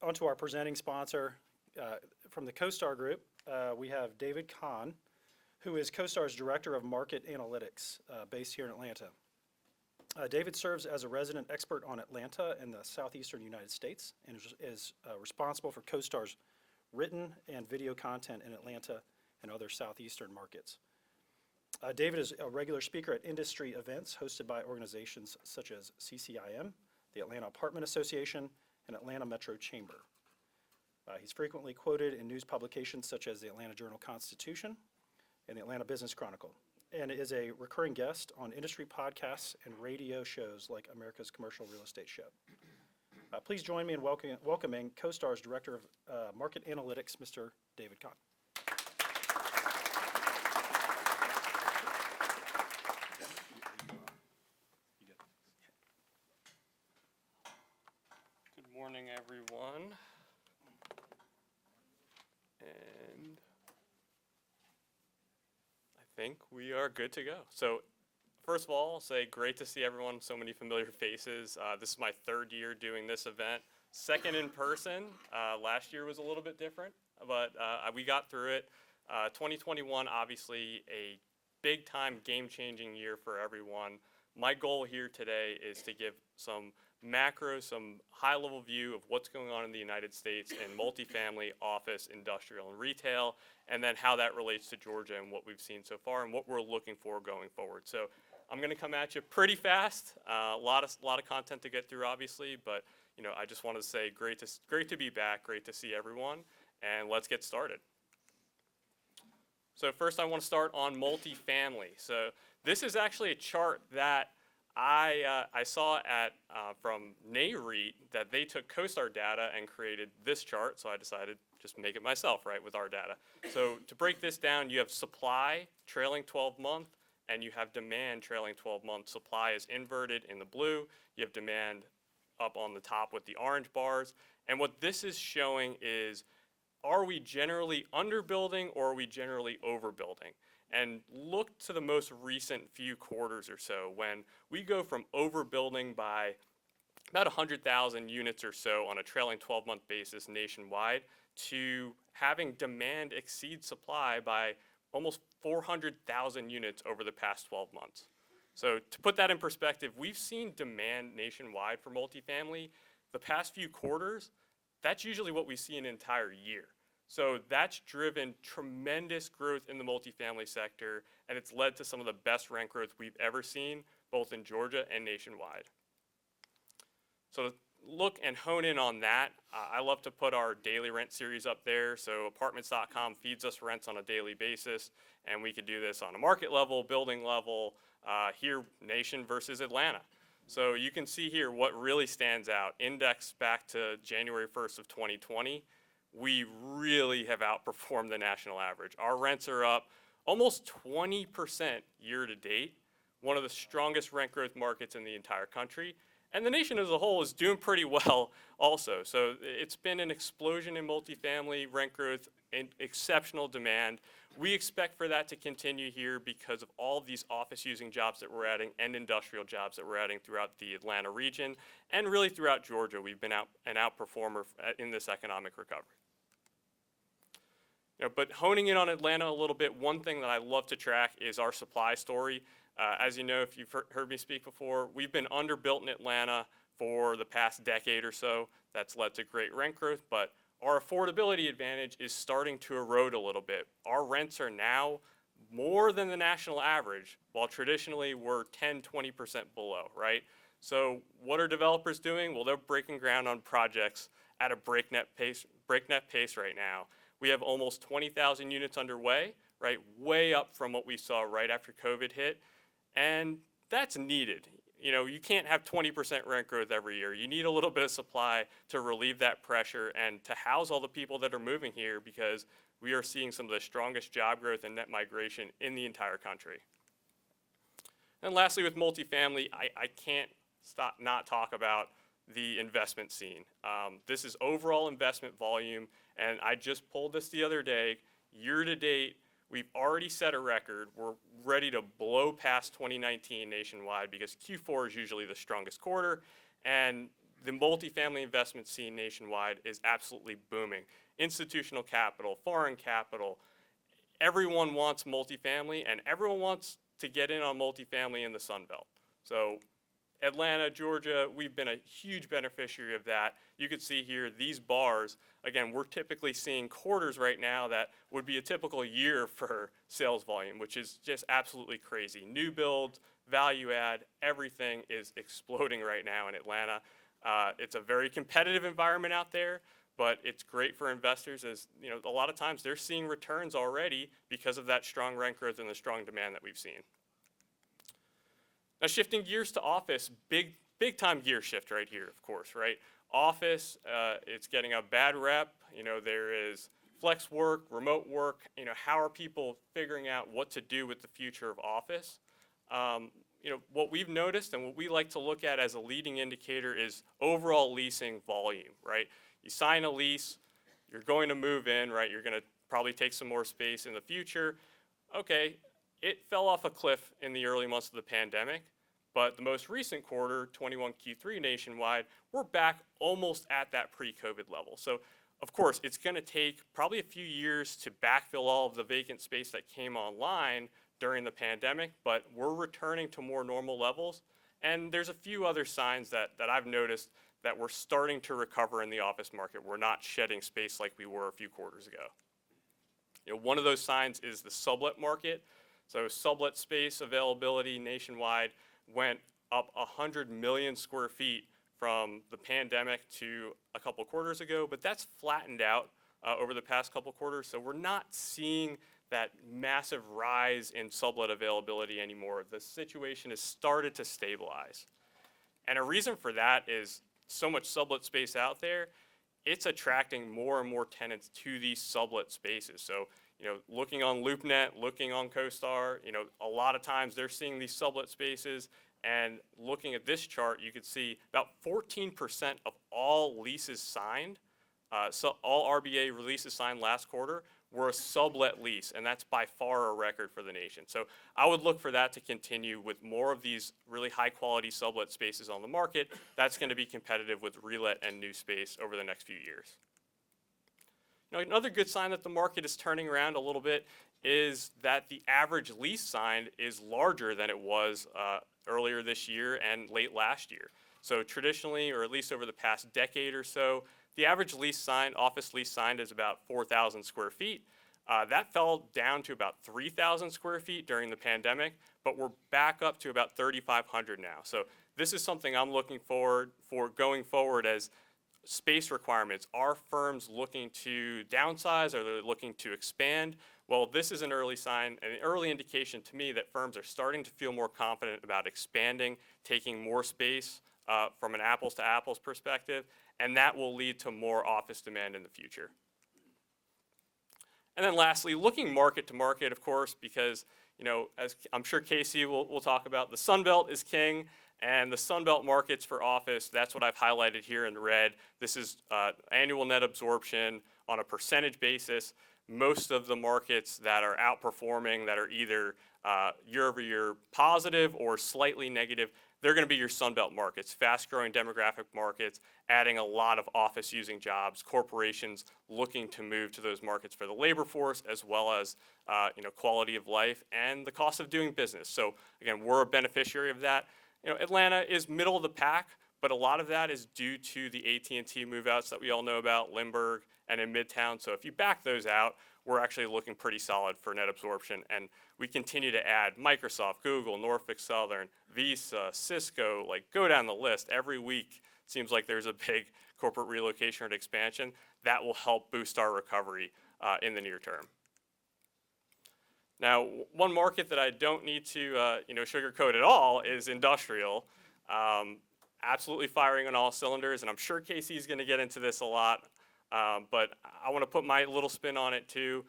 onto our presenting sponsor from the CoStar Group. We have David Kahn, who is CoStar's Director of Market Analytics based here in Atlanta. David serves as a resident expert on Atlanta and the southeastern United States and is responsible for CoStar's written and video content in Atlanta and other southeastern markets. David is a regular speaker at industry events hosted by organizations such as CCIM, the Atlanta Apartment Association, and Atlanta Metro Chamber. He's frequently quoted in news publications such as the Atlanta Journal-Constitution and the Atlanta Business Chronicle, and is a recurring guest on industry podcasts and radio shows like America's Commercial Real Estate Show. Please join me in welcoming CoStar's Director of Market Analytics, Mr. David Kahn. Good morning, everyone. And I think we are good to go. So first of all, I'll say great to see everyone, so many familiar faces. This is my third year doing this event. Second in person. Last year was a little bit different, but we got through it. 2021, obviously a big time game-changing year for everyone. My goal here today is to give some macro, some high-level view of what's going on in the United States in multifamily, office, industrial, and retail, and then how that relates to Georgia and what we've seen so far and what we're looking for going forward. So I'm going to come at you pretty fast. A lot of content to get through, obviously, but I just wanted to say great to be back, great to see everyone, and let's get started. So first, I want to start on multifamily. So this is actually a chart that I saw from NAREIT that they took CoStar data and created this chart, so I decided just make it myself, right, with our data. So to break this down, you have supply trailing 12-month, and you have demand trailing 12-month. Supply is inverted in the blue. You have demand up on the top with the orange bars. And what this is showing is, are we generally underbuilding or are we generally overbuilding? And look to the most recent few quarters or so when we go from overbuilding by about 100,000 units or so on a trailing 12-month basis nationwide to having demand exceed supply by almost 400,000 units over the past 12 months. So to put that in perspective, we've seen demand nationwide for multifamily the past few quarters. That's usually what we see in an entire year. So that's driven tremendous growth in the multifamily sector, and it's led to some of the best rent growth we've ever seen, both in Georgia and nationwide. So to look and hone in on that, I love to put our daily rent series up there. So apartments.com feeds us rents on a daily basis, and we could do this on a market level, building level, here nation versus Atlanta. So you can see here what really stands out. Indexed back to January 1st of 2020. We really have outperformed the national average. Our rents are up almost 20% year to date, one of the strongest rent growth markets in the entire country. And the nation as a whole is doing pretty well also. So it's been an explosion in multifamily rent growth and exceptional demand. We expect for that to continue here because of all of these office using jobs that we're adding and industrial jobs that we're adding throughout the Atlanta region and really throughout Georgia. We've been an outperformer in this economic recovery. But honing in on Atlanta a little bit, one thing that I love to track is our supply story. As you know, if you've heard me speak before, we've been underbuilt in Atlanta for the past decade or so. That's led to great rent growth, but our affordability advantage is starting to erode a little bit. Our rents are now more than the national average, while traditionally we're 10, 20% below, right? So what are developers doing? Well, they're breaking ground on projects at a breakneck pace right now. We have almost 20,000 units underway, right? Way up from what we saw right after COVID hit. And that's needed. You can't have 20% rent growth every year. You need a little bit of supply to relieve that pressure and to house all the people that are moving here because we are seeing some of the strongest job growth and net migration in the entire country. And lastly, with multifamily, I can't not talk about the investment scene. This is overall investment volume, and I just pulled this the other day. Year to date, we've already set a record. We're ready to blow past 2019 nationwide because Q4 is usually the strongest quarter, and the multifamily investment scene nationwide is absolutely booming. Institutional capital, foreign capital, everyone wants multifamily, and everyone wants to get in on multifamily in the Sun Belt. So Atlanta, Georgia, we've been a huge beneficiary of that. You can see here these bars, again, we're typically seeing quarters right now that would be a typical year for sales volume, which is just absolutely crazy. New builds, value add, everything is exploding right now in Atlanta. It's a very competitive environment out there, but it's great for investors as, you know, a lot of times they're seeing returns already because of that strong rent growth and the strong demand that we've seen. Now shifting gears to office, big time gear shift right here, of course, right? Office, it's getting a bad rep. You know, there is flex work, remote work. You know, how are people figuring out what to do with the future of office? You know, what we've noticed and what we like to look at as a leading indicator is overall leasing volume, right? You sign a lease, you're going to move in, right? You're going to probably take some more space in the future. Okay, it fell off a cliff in the early months of the pandemic, but the most recent quarter, 21 Q3 nationwide, we're back almost at that pre-COVID level. So, of course, it's going to take probably a few years to backfill all of the vacant space that came online during the pandemic, but we're returning to more normal levels. And there's a few other signs that I've noticed that we're starting to recover in the office market. We're not shedding space like we were a few quarters ago. You know, one of those signs is the sublet market. So sublet space availability nationwide went up 100 million square feet from the pandemic to a couple quarters ago, but that's flattened out over the past couple quarters. So we're not seeing that massive rise in sublet availability anymore. The situation has started to stabilize. And a reason for that is so much sublet space out there, it's attracting more and more tenants to these sublet spaces. So, you know, looking on LoopNet, looking on CoStar, you know, a lot of times they're seeing these sublet spaces, and looking at this chart, you can see about 14% of all leases signed, so all RBA releases signed last quarter were a sublet lease, and that's by far a record for the nation. So I would look for that to continue with more of these really high quality sublet spaces on the market. That's going to be competitive with relet and new space over the next few years. You know, another good sign that the market is turning around a little bit is that the average lease signed is larger than it was earlier this year and late last year. So traditionally, or at least over the past decade or so, the average lease signed, office lease signed, is about 4,000 square feet. That fell down to about 3,000 square feet during the pandemic, but we're back up to about 3,500 now. So this is something I'm looking forward for going forward as space requirements. Are firms looking to downsize? Are they looking to expand? Well, this is an early sign, an early indication to me that firms are starting to feel more confident about expanding, taking more space from an apples to apples perspective, and that will lead to more office demand in the future. And then lastly, looking market to market, of course, because, you know, as I'm sure Casey will talk about, the Sun Belt is king, and the Sun Belt markets for office, that's what I've highlighted here in red. This is annual net absorption on a percentage basis. Most of the markets that are outperforming, that are either year over year positive or slightly negative, they're going to be your Sun Belt markets, fast-growing demographic markets, adding a lot of office-using jobs, corporations looking to move to those markets for the labor force, as well as you know, quality of life and the cost of doing business. So again, we're a beneficiary of that. You know, Atlanta is middle of the pack, but a lot of that is due to the AT&T move-outs that we all know about, Lindbergh and in Midtown. So if you back those out, we're actually looking pretty solid for net absorption. And we continue to add Microsoft, Google, Norfolk Southern, Visa, Cisco, like go down the list. Every week seems like there's a big corporate relocation or expansion that will help boost our recovery in the near term. Now, one market that I don't need to you know, sugarcoat at all is industrial. Absolutely firing on all cylinders, and I'm sure Casey's going to get into this a lot. But I want to put my little spin on it too.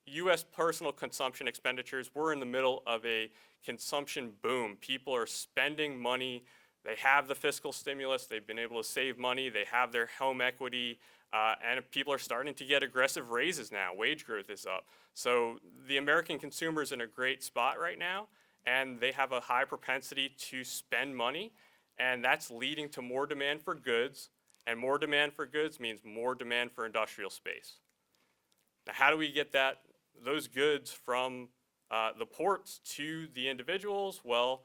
U.S. personal consumption expenditures, we're in the middle of a consumption boom. People are spending money. They have the fiscal stimulus. They've been able to save money. They have their home equity. And people are starting to get aggressive raises now. Wage growth is up. So the American consumer is in a great spot right now, and they have a high propensity to spend money. and that's leading to more demand for goods, and more demand for goods means more demand for industrial space. Now, how do we get those goods from the ports to the individuals? Well,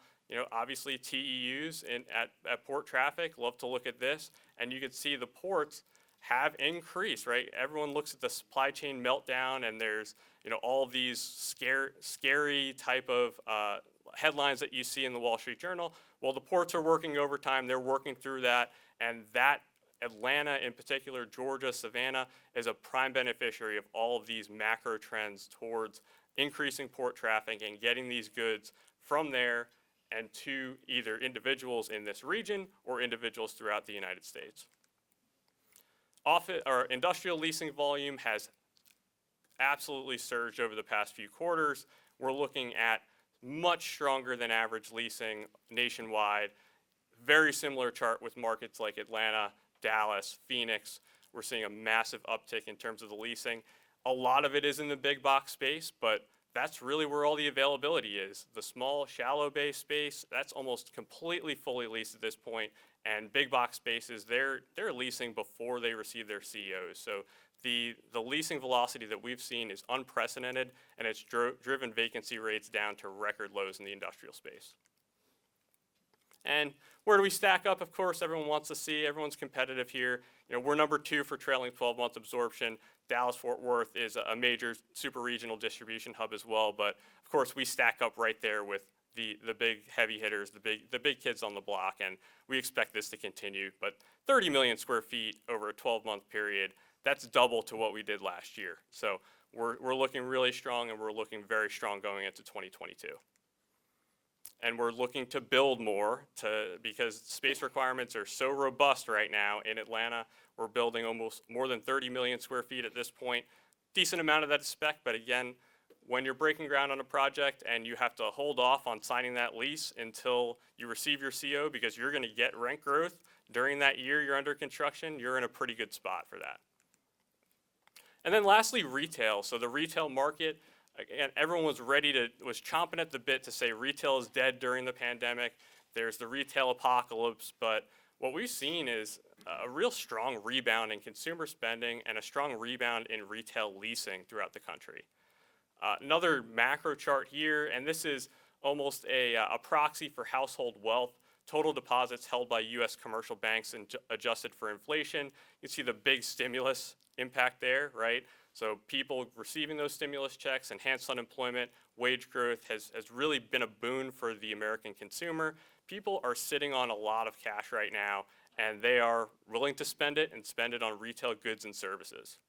obviously TEUs at port traffic love to look at this, and you can see the ports have increased, right? Everyone looks at the supply chain meltdown, and there's all these scary type of headlines that you see in the Wall Street Journal. Well, the ports are working overtime. They're working through that, and that Atlanta in particular, Georgia, Savannah, is a prime beneficiary of all of these macro trends towards increasing port traffic and getting these goods from there and to either individuals in this region or individuals throughout the United States. Industrial leasing volume has absolutely surged over the past few quarters. We're looking at much stronger than average leasing nationwide. Very similar chart with markets like Atlanta, Dallas, Phoenix. We're seeing a massive uptick in terms of the leasing. A lot of it is in the big box space, but that's really where all the availability is. The small, shallow bay space, that's almost completely fully leased at this point, and big box spaces, they're leasing before they receive their COs. So the leasing velocity that we've seen is unprecedented, and it's driven vacancy rates down to record lows in the industrial space. And where do we stack up? Of course, everyone wants to see. Everyone's competitive here. We're number 2 for trailing 12-month absorption. Dallas-Fort Worth is a major super regional distribution hub as well. But of course, we stack up right there with the big heavy hitters, the big kids on the block, and we expect this to continue. But 30 million square feet over a 12-month period, that's double to what we did last year. So we're looking really strong, and we're looking very strong going into 2022. And we're looking to build more because space requirements are so robust right now in Atlanta. We're building almost more than 30 million square feet at this point. Decent amount of that is spec, but again, when you're breaking ground on a project and you have to hold off on signing that lease until you receive your CO because you're going to get rent growth during that year you're under construction, you're in a pretty good spot for that. And then lastly, retail. So the retail market, again, everyone was chomping at the bit to say retail is dead during the pandemic. There's the retail apocalypse, but what we've seen is a real strong rebound in consumer spending and a strong rebound in retail leasing throughout the country. Another macro chart here, and this is almost a proxy for household wealth. Total deposits held by U.S. commercial banks and adjusted for inflation. You see the big stimulus impact there, right? So people receiving those stimulus checks, enhanced unemployment, wage growth has really been a boon for the American consumer. People are sitting on a lot of cash right now, and they are willing to spend it and spend it on retail goods and services.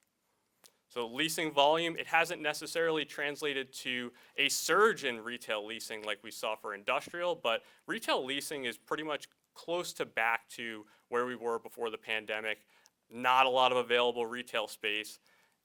So leasing volume, it hasn't necessarily translated to a surge in retail leasing like we saw for industrial, but retail leasing is pretty much close to back to where we were before the pandemic. Not a lot of available retail space.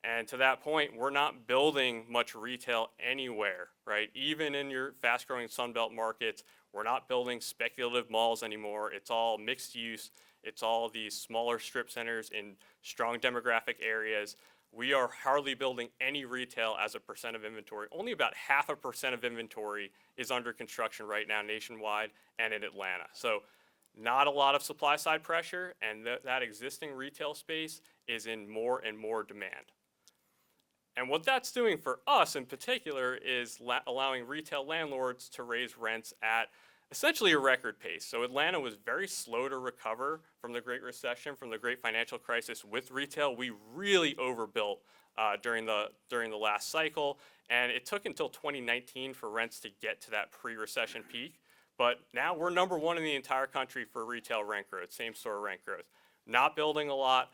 And to that point, we're not building much retail anywhere, right? Even in your fast-growing Sunbelt markets, we're not building speculative malls anymore. It's all mixed use. It's all these smaller strip centers in strong demographic areas. We are hardly building any retail as a percent of inventory. Only about 0.5% of inventory is under construction right now nationwide and in Atlanta. So not a lot of supply side pressure, and that existing retail space is in more and more demand. And what that's doing for us in particular is allowing retail landlords to raise rents at essentially a record pace. So Atlanta was very slow to recover from the Great Recession, from the Great Financial Crisis with retail. We really overbuilt during the last cycle, and it took until 2019 for rents to get to that pre-recession peak. But now we're number 1 in the entire country for retail rent growth, same-store rent growth. Not building a lot,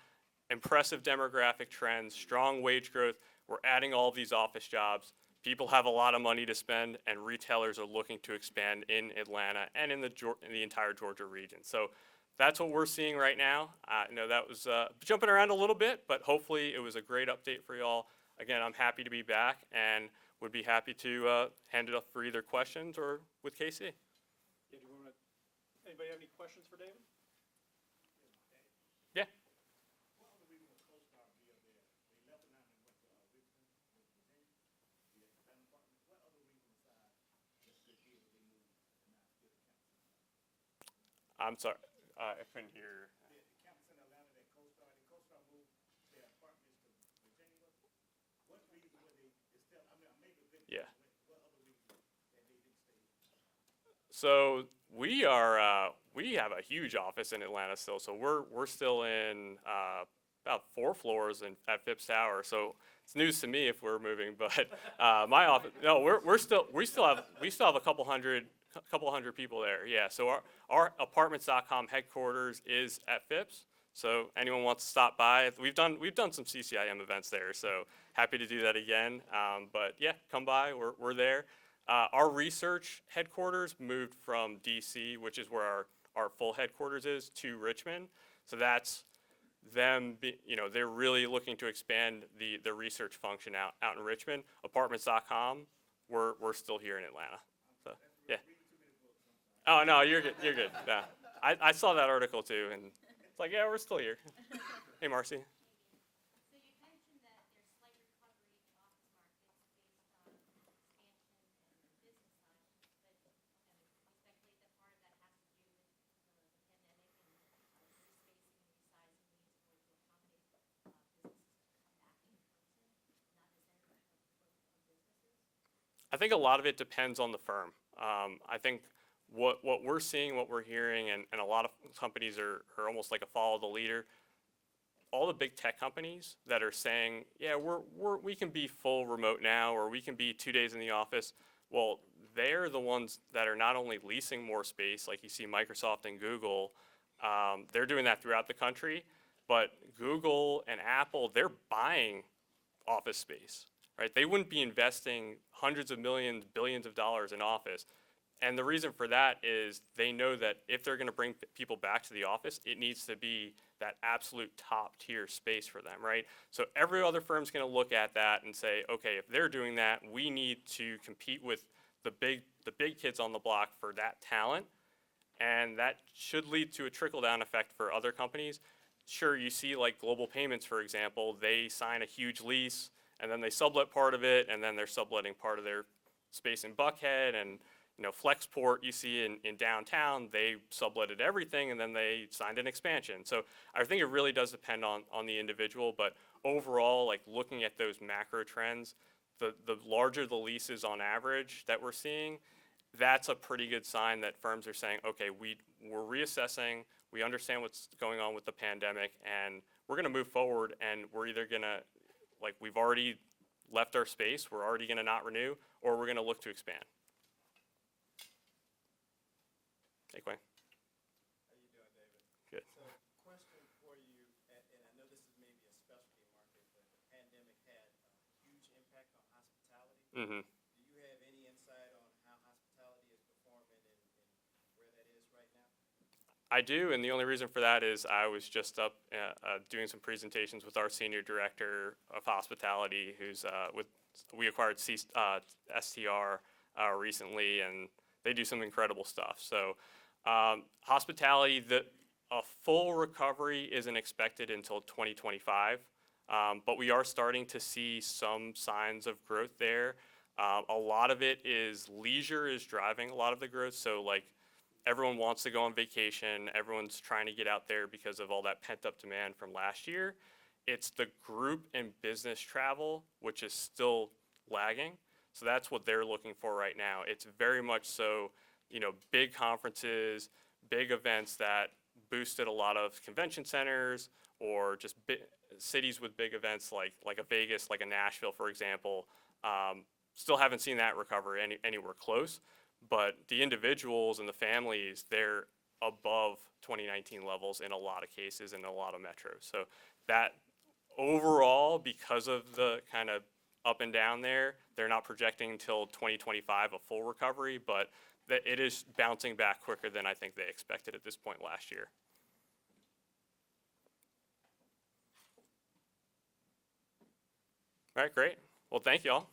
impressive demographic trends, strong wage growth. We're adding all of these office jobs. People have a lot of money to spend, and retailers are looking to expand in Atlanta and in the entire Georgia region. So that's what we're seeing right now. I know that was jumping around a little bit, but hopefully it was a great update for y'all. Again, I'm happy to be back and would be happy to hand it up for either questions or with KC. Anybody have any questions for David? Yeah. I'm sorry, I couldn't hear. Campus in Atlanta that CoStar, did CoStar move their apartments to Virginia? What reason were they, it's still, I mean, maybe a bit, Yeah. what other reason that they didn't stay? So we have a huge office in Atlanta still. So we're still in about 4 floors at Phipps Tower. So it's news to me if we're moving, but my office, no, we still have a couple hundred people there. Yeah. So our apartments.com headquarters is at Phipps. So anyone wants to stop by, we've done some CCIM events there. So happy to do that again. But yeah, come by. We're there. Our research headquarters moved from DC, which is where our full headquarters is, to Richmond. So that's them, they're really looking to expand the research function out in Richmond. Apartments.com, we're still here in Atlanta. So, yeah. Oh, no, you're good. You're good. Yeah. I saw that article too, and it's like, yeah, we're still here. Hey, Marcy. So you mentioned that there's slight recovery in office markets based on expansion and business size, but we speculate that part of that has to do with the pandemic and increased spacing and resizing needs in order to accommodate businesses to come back in person, not necessarily growth of businesses. I think a lot of it depends on the firm. I think what we're seeing, what we're hearing, and a lot of companies are almost like a follow the leader. All the big tech companies that are saying, yeah, we can be full remote now, or we can be 2 days in the office. Well, they're the ones that are not only leasing more space, like you see Microsoft and Google, they're doing that throughout the country, but Google and Apple, they're buying office space, right? They wouldn't be investing hundreds of millions, billions of dollars in office. And the reason for that is they know that if they're going to bring people back to the office, it needs to be that absolute top tier space for them, right? So every other firm's going to look at that and say, okay, if they're doing that, we need to compete with the big kids on the block for that talent. And that should lead to a trickle down effect for other companies. Sure, you see like Global Payments, for example, they sign a huge lease and then they sublet part of it, and then they're subletting part of their space in Buckhead, and Flexport you see in downtown, they subletted everything and then they signed an expansion. So I think it really does depend on the individual, but overall, like looking at those macro trends, the larger the leases on average that we're seeing, that's a pretty good sign that firms are saying, okay, we're reassessing, we understand what's going on with the pandemic, and we're gonna move forward, and we're either gonna, like we've already left our space, we're already gonna not renew, or we're gonna look to expand. Hey, Quinn. How you doing, David? Good. So, question for you, and I know this is maybe a specialty market, but the pandemic had a huge impact on hospitality. Mm-hmm. Do you have any insight on how hospitality is performing and where that is right now? I do, and the only reason for that is I was just up doing some presentations with our senior director of hospitality, who's we acquired STR recently, and they do some incredible stuff. So hospitality, a full recovery isn't expected until 2025, but we are starting to see some signs of growth there. A lot of it is leisure is driving a lot of the growth. So like everyone wants to go on vacation. Everyone's trying to get out there because of all that pent up demand from last year. It's the group and business travel, which is still lagging. So that's what they're looking for right now. It's very much so, big conferences, big events that boosted a lot of convention centers, or just cities with big events like a Vegas, like a Nashville, for example. Still haven't seen that recover anywhere close. But the individuals and the families, they're above 2019 levels in a lot of cases in a lot of metros. So that overall, because of the kind of up and down there, they're not projecting until 2025 a full recovery, but that it is bouncing back quicker than I think they expected at this point last year. All right, great. Well, thank you all.